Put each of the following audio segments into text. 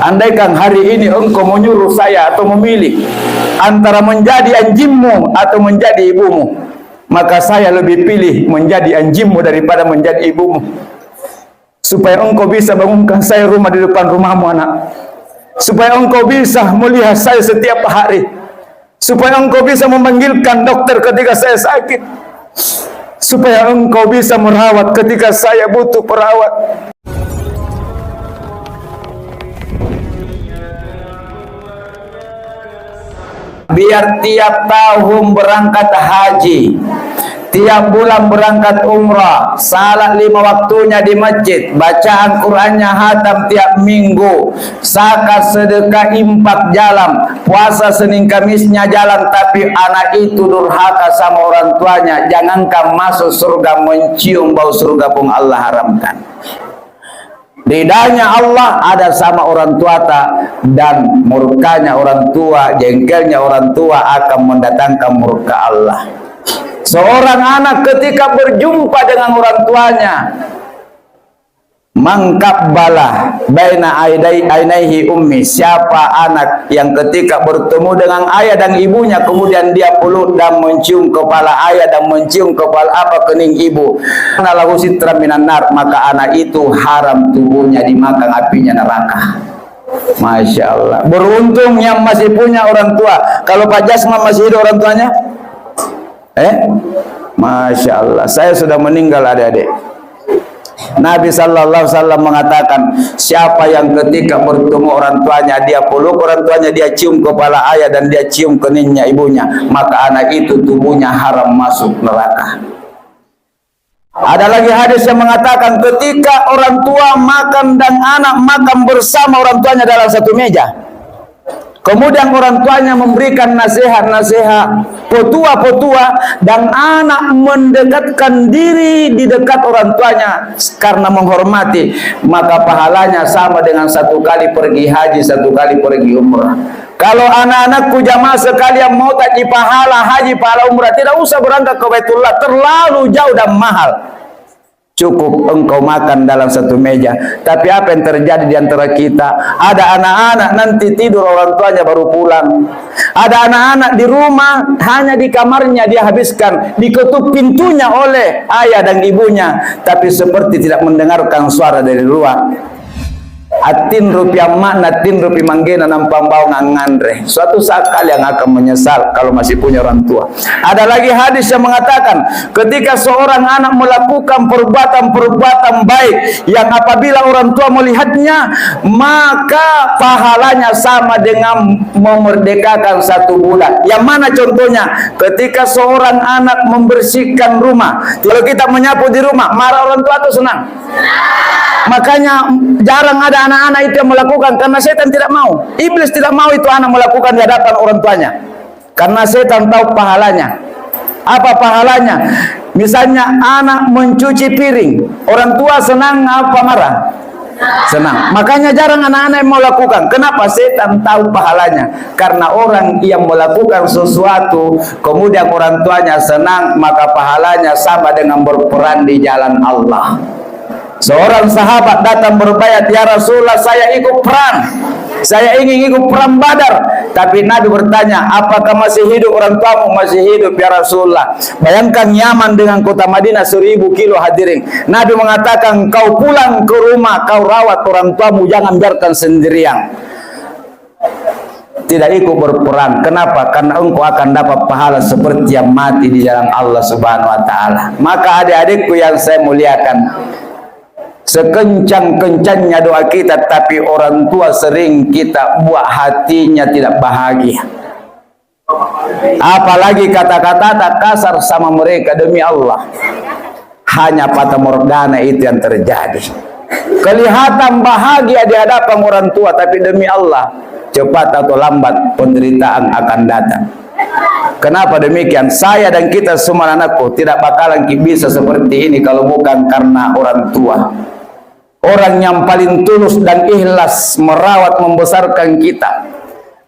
Andaikan hari ini engkau menyuruh saya atau memilih antara menjadi anjingmu atau menjadi ibumu, maka saya lebih pilih menjadi anjingmu daripada menjadi ibumu. Supaya engkau bisa bangunkan saya rumah di depan rumahmu, anak. Supaya engkau bisa melihat saya setiap hari. Supaya engkau bisa memanggilkan dokter ketika saya sakit. Supaya engkau bisa merawat ketika saya butuh perawat. Biar tiap tahun berangkat haji, tiap bulan berangkat umrah, salat 5 waktunya di masjid, bacaan Qur'annya hatam tiap minggu, zakat sedekah infak jalan, puasa Senin Kamisnya jalan, tapi anak itu durhaka sama orang tuanya. Jangankan masuk surga, mencium bau surga pun Allah haramkan. Ridanya Allah ada sama orang tua dan murkanya orang tua, jengkelnya orang tua akan mendatangkan murka Allah. Seorang anak ketika berjumpa dengan orang tuanya, mangkabbalah baina ainaihi ummi, siapa anak yang ketika bertemu dengan ayah dan ibunya kemudian dia peluk dan mencium kepala ayah dan mencium kepala kening ibu, lahu sitran minan nar, maka anak itu haram tubuhnya dimakan apinya neraka. Masya Allah, beruntung yang masih punya orang tua. Kalau Pak Jasman masih hidup orang tuanya, Masya Allah, saya sudah meninggal adik-adik. Nabi sallallahu alaihi wasallam mengatakan, siapa yang ketika bertemu orang tuanya dia peluk orang tuanya, dia cium kepala ayah dan dia cium keningnya ibunya, maka anak itu tubuhnya haram masuk neraka. Ada lagi hadis yang mengatakan ketika orang tua makan dan anak makan bersama orang tuanya dalam satu meja, kemudian orang tuanya memberikan nasihat-nasihat, petua-petua, dan anak mendekatkan diri di dekat orang tuanya karena menghormati, maka pahalanya sama dengan 1 kali pergi haji, 1 kali pergi umrah. Kalau anak-anakku jamaah sekalian mau taji pahala haji, pahala umrah, tidak usah berangkat ke Baitullah, terlalu jauh dan mahal. Cukup engkau makan dalam satu meja. Tapi apa yang terjadi di antara kita? Ada anak-anak nanti tidur orang tuanya baru pulang. Ada anak-anak di rumah hanya di kamarnya dia habiskan, diketuk pintunya oleh ayah dan ibunya, tapi seperti tidak mendengarkan suara dari luar. Atin rupiah makna tin rupi manggena nampang bau ngandre. Suatu saat kalian akan menyesal kalau masih punya orang tua. Ada lagi hadis yang mengatakan ketika seorang anak melakukan perbuatan-perbuatan baik yang apabila orang tua melihatnya, maka pahalanya sama dengan memerdekakan 1 bulan. Yang mana contohnya? Ketika seorang anak membersihkan rumah, kalau kita menyapu di rumah, marah orang tua atau senang? Makanya jarang ada anak-anak itu yang melakukan, karena setan tidak mau. Iblis tidak mau itu anak melakukan di hadapan orang tuanya, karena setan tahu pahalanya. Apa pahalanya? Misalnya anak mencuci piring, orang tua senang apa marah? Senang. Makanya jarang anak-anak yang melakukan. Kenapa? Setan tahu pahalanya. Karena orang yang melakukan sesuatu kemudian orang tuanya senang, maka pahalanya sama dengan berperan di jalan Allah. Seorang sahabat datang berbayat, ya Rasulullah, saya ikut perang, saya ingin ikut perang Badar. Tapi Nabi bertanya, apakah masih hidup orang tuamu? Masih hidup ya Rasulullah. Bayangkan Yaman dengan kota Madinah 1000 kilo hadirin. Nabi mengatakan, kau pulang ke rumah, kau rawat orang tuamu, jangan biarkan sendirian. Tidak ikut berperang. Kenapa? Karena engkau akan dapat pahala seperti yang mati di jalan Allah Subhanahu wa taala. Maka adik-adikku yang saya muliakan, sekencang-kencangnya doa kita, tapi orang tua sering kita buat hatinya tidak bahagia. Apalagi kata-kata tak kasar sama mereka, demi Allah. Hanya fata morgana itu yang terjadi. Kelihatan bahagia di hadapan orang tua, tapi demi Allah, cepat atau lambat penderitaan akan datang. Kenapa demikian? Saya dan kita semua anakku tidak bakalan bisa seperti ini kalau bukan karena orang tua. Orang yang paling tulus dan ikhlas merawat membesarkan kita.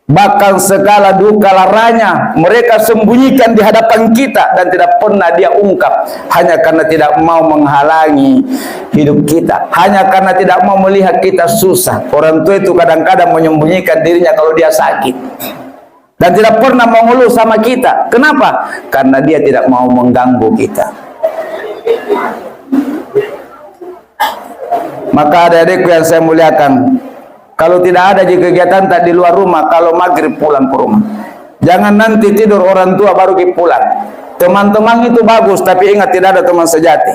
Bahkan segala duka laranya mereka sembunyikan di hadapan kita dan tidak pernah dia ungkap, hanya karena tidak mau menghalangi hidup kita, hanya karena tidak mau melihat kita susah. Orang tua itu kadang-kadang menyembunyikan dirinya kalau dia sakit dan tidak pernah mengeluh sama kita. Kenapa? Karena dia tidak mau mengganggu kita. Maka adik-adikku yang saya muliakan, kalau tidak ada kegiatan tak di luar rumah, kalau maghrib pulang ke rumah. Jangan nanti tidur orang tua baru pulang. Teman-teman itu bagus, tapi ingat tidak ada teman sejati.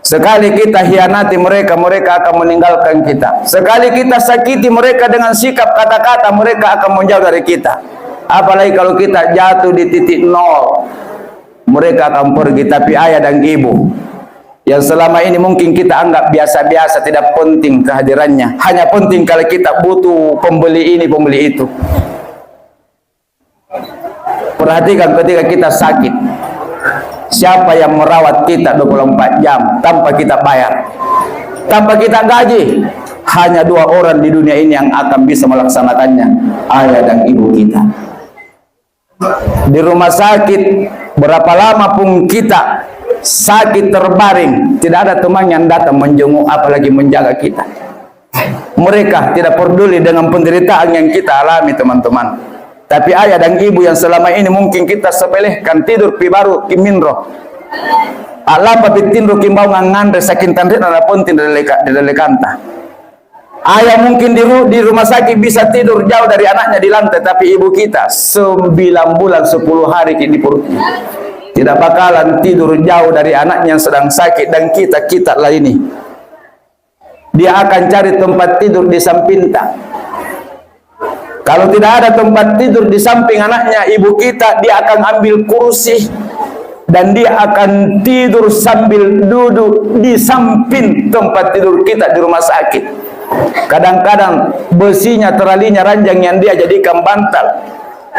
Sekali kita hianati mereka, mereka akan meninggalkan kita. Sekali kita sakiti mereka dengan sikap kata-kata, mereka akan menjauh dari kita. Apalagi kalau kita jatuh di titik nol, mereka akan pergi. Tapi ayah dan ibu yang selama ini mungkin kita anggap biasa-biasa, tidak penting kehadirannya, hanya penting kalau kita butuh pembeli ini, pembeli itu. Perhatikan ketika kita sakit, siapa yang merawat kita 24 jam tanpa kita bayar, tanpa kita gaji? Hanya 2 orang di dunia ini yang akan bisa melaksanakannya, ayah dan ibu kita. Di rumah sakit, berapa lama pun kita sakit terbaring, tidak ada teman yang datang menjenguk, apalagi menjaga kita. Mereka tidak peduli dengan penderitaan yang kita alami, teman-teman. Tapi ayah dan ibu yang selama ini mungkin kita sepelehkan, tidur pi baru kiminro ala papitinro kimbau ngangandre saking tandre na pontin dari kanta. Ayah mungkin di rumah sakit bisa tidur jauh dari anaknya di lantai, tapi ibu kita 9 bulan 10 hari di perutnya tidak bakalan tidur jauh dari anaknya yang sedang sakit. Dan kita lah ini, dia akan cari tempat tidur di sampingnya. Kalau tidak ada tempat tidur di samping anaknya, ibu kita, dia akan ambil kursi dan dia akan tidur sambil duduk di samping tempat tidur kita di rumah sakit. Kadang-kadang besinya teralinya ranjang yang dia jadikan bantal.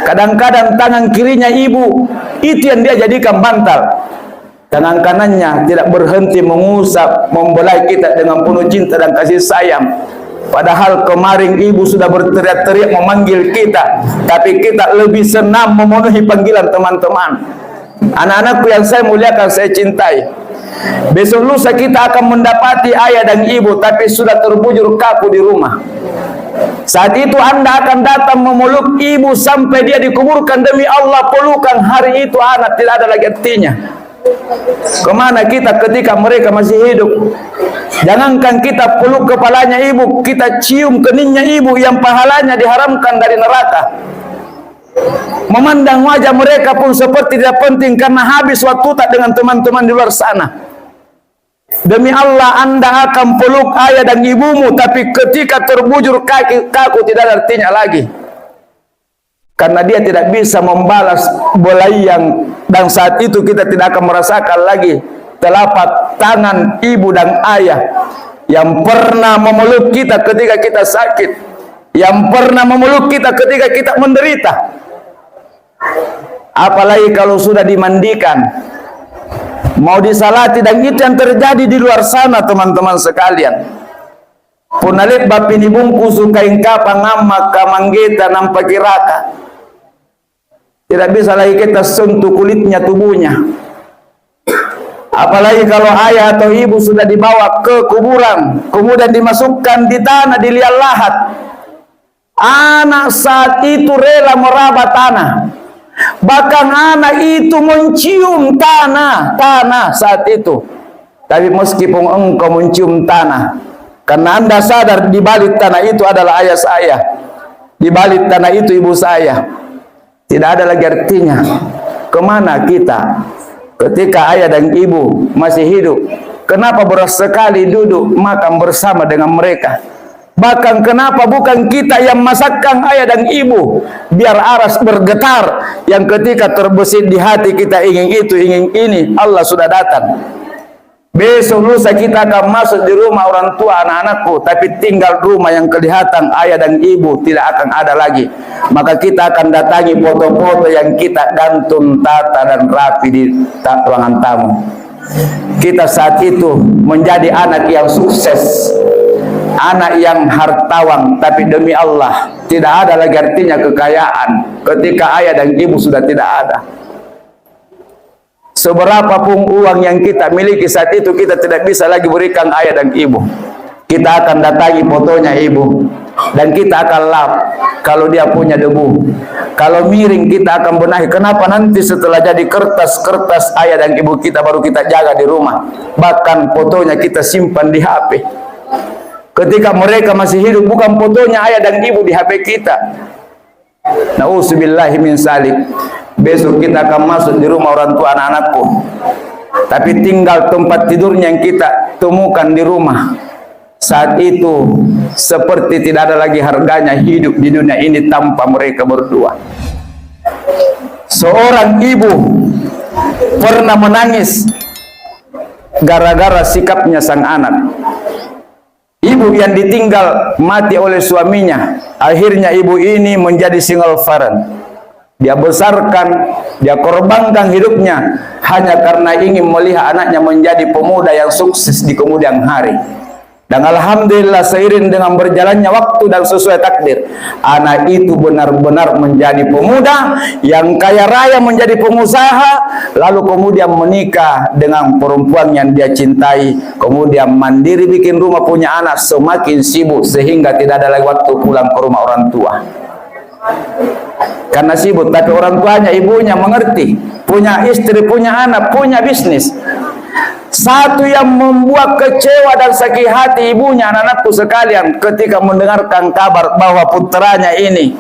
Kadang-kadang tangan kirinya ibu itu yang dia jadikan bantal. Tangan kanannya tidak berhenti mengusap, membelai kita dengan penuh cinta dan kasih sayang. Padahal kemarin ibu sudah berteriak-teriak memanggil kita, tapi kita lebih senang memenuhi panggilan teman-teman. Anak-anakku yang saya muliakan, saya cintai, besok lusa kita akan mendapati ayah dan ibu, tapi sudah terbujur kaku di rumah. Saat itu Anda akan datang memeluk ibu sampai dia dikuburkan. Demi Allah, pelukan hari itu anak tidak ada lagi artinya. Kemana kita ketika mereka masih hidup? Jangankan kita peluk kepalanya ibu, kita cium keningnya ibu yang pahalanya diharamkan dari neraka. Memandang wajah mereka pun seperti tidak penting karena habis waktu tak dengan teman-teman di luar sana. Demi Allah, Anda akan peluk ayah dan ibumu, tapi ketika terbujur kaku tidak ada artinya lagi. Karena dia tidak bisa membalas belayang, dan saat itu kita tidak akan merasakan lagi telapak tangan ibu dan ayah yang pernah memeluk kita ketika kita sakit, yang pernah memeluk kita ketika kita menderita. Apalagi kalau sudah dimandikan, mau disalati, dan itu yang terjadi di luar sana, teman-teman sekalian. Punalit bapini bungkus kain kapang ngamak kamanggeta nampak kiraka. Tidak bisa lagi kita sentuh kulitnya, tubuhnya. Apalagi kalau ayah atau ibu sudah dibawa ke kuburan, kemudian dimasukkan di tanah, di liang lahat. Anak saat itu rela meraba tanah. Bahkan anak itu mencium tanah saat itu. Tapi meskipun engkau mencium tanah, karena Anda sadar di balik tanah itu adalah ayah saya, di balik tanah itu ibu saya, tidak ada lagi artinya. Kemana kita ketika ayah dan ibu masih hidup? Kenapa beras sekali duduk makan bersama dengan mereka? Bahkan kenapa bukan kita yang masakkan ayah dan ibu, biar aras bergetar, yang ketika terbesit di hati kita ingin itu, ingin ini, Allah sudah datang. Besok lusa kita akan masuk di rumah orang tua anak-anakku, tapi tinggal rumah yang kelihatan ayah dan ibu tidak akan ada lagi. Maka kita akan datangi foto-foto yang kita gantung tata dan rapi di ruangan tamu. Kita saat itu menjadi anak yang sukses. anak yang hartawan, tapi demi Allah tidak ada lagi artinya kekayaan ketika ayah dan ibu sudah tidak ada. Seberapapun uang yang kita miliki saat itu, kita tidak bisa lagi berikan ayah dan ibu. Kita akan datangi fotonya ibu dan kita akan lap kalau dia punya debu. Kalau miring kita akan benahi. Kenapa nanti setelah jadi kertas-kertas ayah dan ibu kita baru kita jaga di rumah. Bahkan fotonya kita simpan di HP. Ketika mereka masih hidup, bukan fotonya ayah dan ibu di HP kita. Na'udzubillahi min salik. Besok kita akan masuk di rumah orang tua anak-anakku, tapi tinggal tempat tidurnya yang kita temukan di rumah. Saat itu seperti tidak ada lagi harganya hidup di dunia ini tanpa mereka berdua. Seorang ibu pernah menangis gara-gara sikapnya sang anak. Ibu yang ditinggal mati oleh suaminya, akhirnya ibu ini menjadi single parent. Dia besarkan, dia korbankan hidupnya hanya karena ingin melihat anaknya menjadi pemuda yang sukses di kemudian hari. Dan alhamdulillah seiring dengan berjalannya waktu dan sesuai takdir, anak itu benar-benar menjadi pemuda yang kaya raya, menjadi pengusaha, lalu kemudian menikah dengan perempuan yang dia cintai, kemudian mandiri bikin rumah, punya anak, semakin sibuk sehingga tidak ada lagi waktu pulang ke rumah orang tua. Karena sibuk, tapi orang tuanya, ibunya mengerti, punya istri, punya anak, punya bisnis. Satu yang membuat kecewa dan sakit hati ibunya, anak-anakku sekalian, ketika mendengarkan kabar bahwa putranya ini,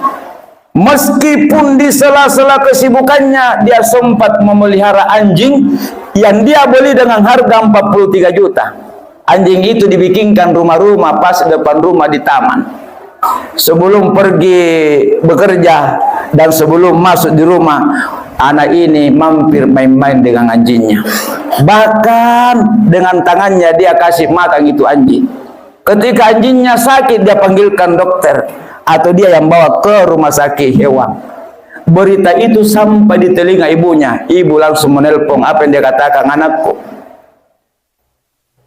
meskipun di sela-sela kesibukannya dia sempat memelihara anjing yang dia beli dengan harga 43 juta. Anjing itu dibikinkan rumah-rumah pas depan rumah di taman. Sebelum pergi bekerja dan sebelum masuk di rumah, anak ini mampir main-main dengan anjingnya. Bahkan dengan tangannya dia kasih makan itu anjing. Ketika anjingnya sakit, dia panggilkan dokter atau dia yang bawa ke rumah sakit hewan. Berita itu sampai di telinga ibunya. Ibu langsung menelpon. Apa yang dia katakan? Anakku,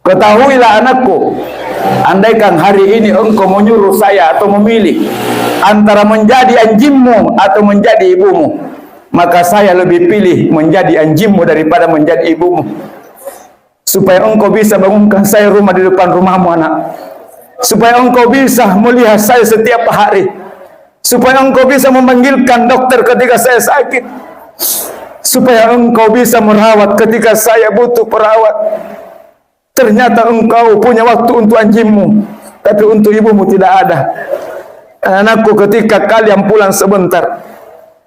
ketahuilah anakku, andaikan hari ini engkau menyuruh saya atau memilih antara menjadi anjingmu atau menjadi ibumu, maka saya lebih pilih menjadi anjingmu daripada menjadi ibumu. Supaya engkau bisa bangunkan saya rumah di depan rumahmu, anak. Supaya engkau bisa melihat saya setiap hari. Supaya engkau bisa memanggilkan dokter ketika saya sakit. Supaya engkau bisa merawat ketika saya butuh perawat. Ternyata engkau punya waktu untuk anjingmu, tapi untuk ibumu tidak ada. Anakku, ketika kalian pulang sebentar,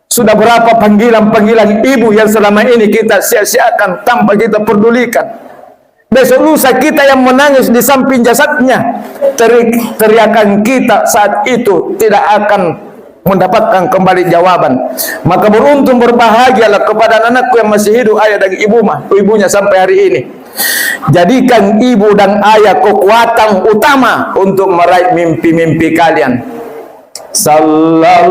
sudah berapa panggilan-panggilan ibu yang selama ini kita sia-siakan tanpa kita pedulikan. Besok lusa kita yang menangis di samping jasadnya, teriakan kita saat itu tidak akan mendapatkan kembali jawaban. Maka beruntung, berbahagialah kepada anakku yang masih hidup, ayah dan ibunya sampai hari ini. Jadikan ibu dan ayah kekuatan utama untuk meraih mimpi-mimpi kalian. Sallallahu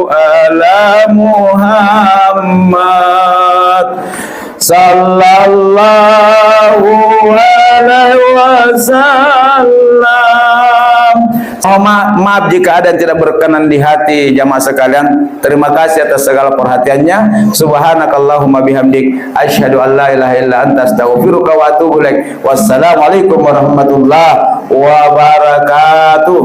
ala Muhammad, sallallahu alaihi wasallam. Oh, maaf jika ada yang tidak berkenan di hati jamaah sekalian. Terima kasih atas segala perhatiannya. Subhanakallahumma bihamdik, asyhadu an la ilaha illa anta, astaghfiruka wa atubu ilaik. Wassalamualaikum warahmatullahi wabarakatuh.